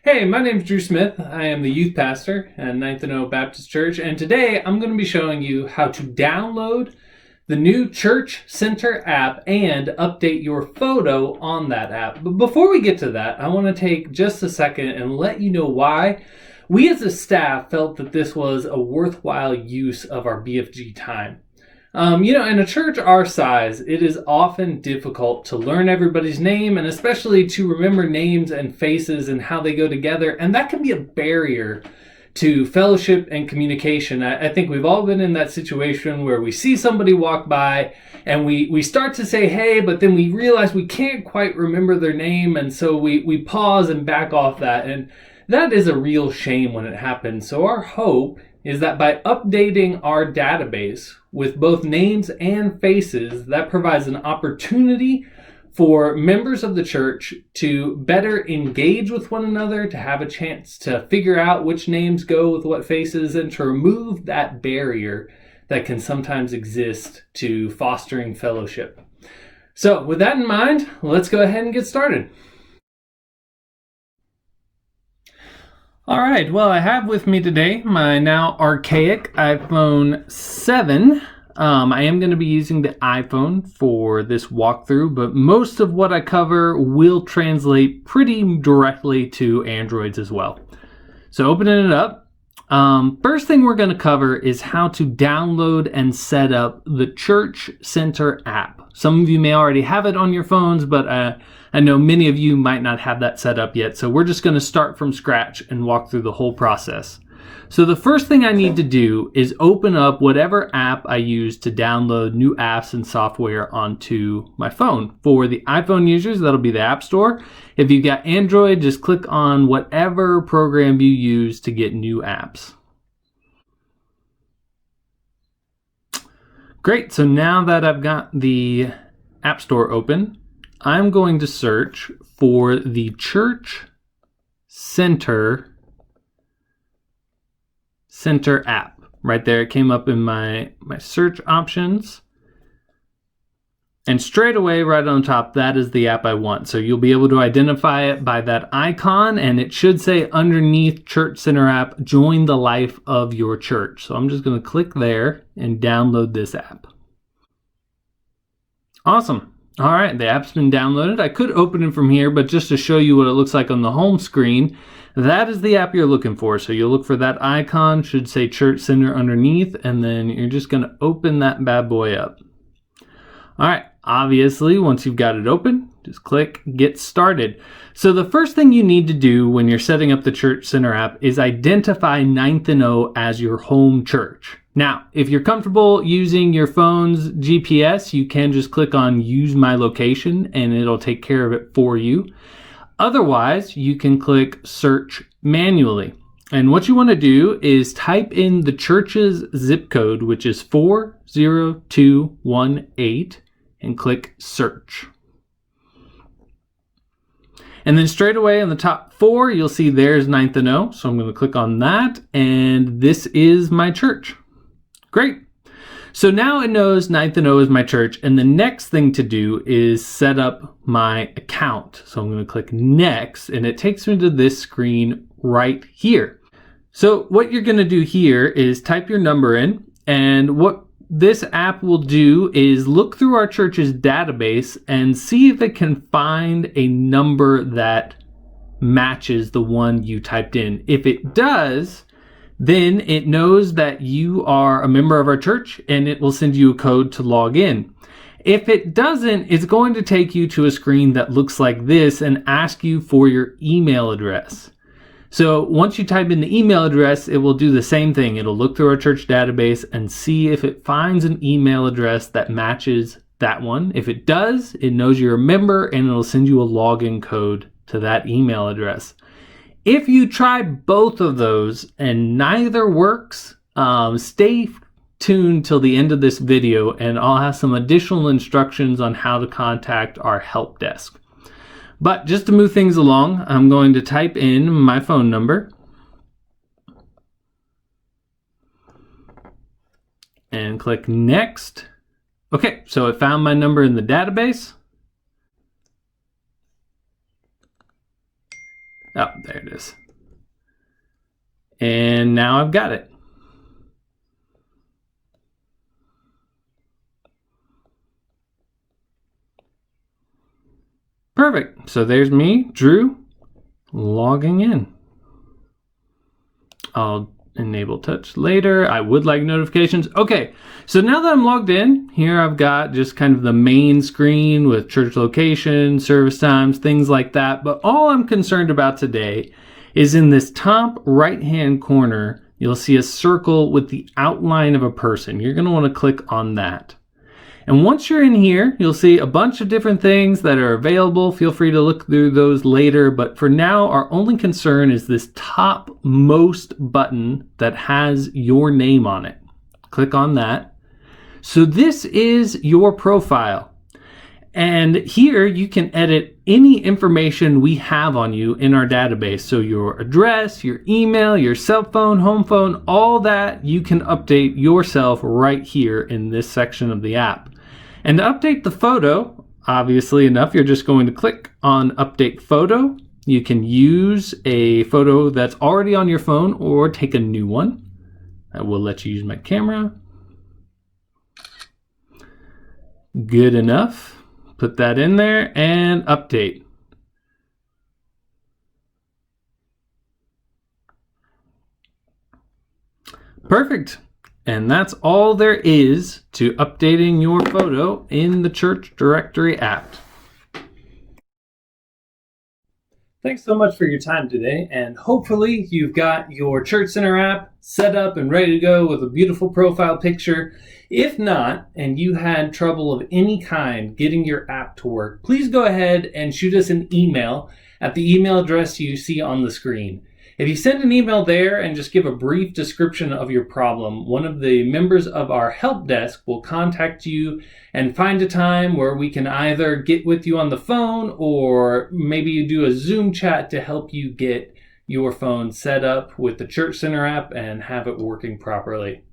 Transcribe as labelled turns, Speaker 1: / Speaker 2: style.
Speaker 1: Hey, my name is Drew Smith. I am the youth pastor at Ninth and O Baptist Church, and today I'm going to be showing you how to download the new Church Center app and update your photo on that app. But before we get to that, I want to take just a second and let you know why we as a staff felt that this was a worthwhile use of our BFG time. In a church our size, it is often difficult to learn everybody's name and especially to remember names and faces and how they go together. And that can be a barrier to fellowship and communication. I think we've all been in that situation where we see somebody walk by and we start to say, hey, but then we realize we can't quite remember their name. And so we pause and back off that. And that is a real shame when it happens. So our hope is that by updating our database with both names and faces, that provides an opportunity for members of the church to better engage with one another, to have a chance to figure out which names go with what faces, and to remove that barrier that can sometimes exist to fostering fellowship. So with that in mind, let's go ahead and get started. All right, well, I have with me today my now archaic iPhone 7. I am going to be using the iPhone for this walkthrough, but most of what I cover will translate pretty directly to Androids as well. So opening it up, first thing we're going to cover is how to download and set up the Church Center app. Some of you may already have it on your phones, but I know many of you might not have that set up yet. So we're just going to start from scratch and walk through the whole process. So the first thing I need to do is open up whatever app I use to download new apps and software onto my phone. For the iPhone users, that'll be the App Store. If you've got Android, just click on whatever program you use to get new apps. Great, so now that I've got the App Store open, I'm going to search for the Church Center app. Right there, it came up in my search options. And straight away, right on top, that is the app I want. So you'll be able to identify it by that icon, and it should say underneath Church Center app, join the life of your church. So I'm just going to click there and download this app. Awesome. All right, the app's been downloaded. I could open it from here, but just to show you what it looks like on the home screen, that is the app you're looking for. So you'll look for that icon, should say Church Center underneath, and then you're just going to open that bad boy up. All right, obviously, once you've got it open, just click Get Started. So the first thing you need to do when you're setting up the Church Center app is identify Ninth and O as your home church. Now, if you're comfortable using your phone's GPS, you can just click on Use My Location and it'll take care of it for you. Otherwise, you can click Search Manually. And what you want to do is type in the church's zip code, which is 40218, and click Search. And then straight away on the top 4, you'll see there's Ninth and O. So I'm going to click on that, and this is my church. Great. So now it knows Ninth and O is my church, and the next thing to do is set up my account. So I'm going to click Next, and it takes me to this screen right here. So what you're going to do here is type your number in, and what this app will do is look through our church's database and see if it can find a number that matches the one you typed in. If it does, then it knows that you are a member of our church and it will send you a code to log in. If it doesn't, it's going to take you to a screen that looks like this and ask you for your email address. So once you type in the email address, it will do the same thing. It'll look through our church database and see if it finds an email address that matches that one. If it does, it knows you're a member and it'll send you a login code to that email address. If you try both of those and neither works, stay tuned till the end of this video and I'll have some additional instructions on how to contact our help desk. But just to move things along, I'm going to type in my phone number and click Next. Okay, so it found my number in the database. Oh, there it is. And now I've got it. Perfect. So there's me, Drew, logging in. I'll enable touch later. I would like notifications. Okay, so now that I'm logged in, here I've got just kind of the main screen with church location, service times, things like that. But all I'm concerned about today is in this top right-hand corner, you'll see a circle with the outline of a person. You're going to want to click on that. And once you're in here, you'll see a bunch of different things that are available. Feel free to look through those later. But for now, our only concern is this topmost button that has your name on it. Click on that. So this is your profile. And here you can edit any information we have on you in our database. So your address, your email, your cell phone, home phone, all that you can update yourself right here in this section of the app. And to update the photo, obviously enough, you're just going to click on Update Photo. You can use a photo that's already on your phone or take a new one. I will let you use my camera. Good enough. Put that in there and update. Perfect. And that's all there is to updating your photo in the Church Directory app. Thanks so much for your time today, and hopefully you've got your Church Center app set up and ready to go with a beautiful profile picture. If not, and you had trouble of any kind getting your app to work, please go ahead and shoot us an email at the email address you see on the screen. If you send an email there and just give a brief description of your problem, one of the members of our help desk will contact you and find a time where we can either get with you on the phone or maybe you do a Zoom chat to help you get your phone set up with the Church Center app and have it working properly.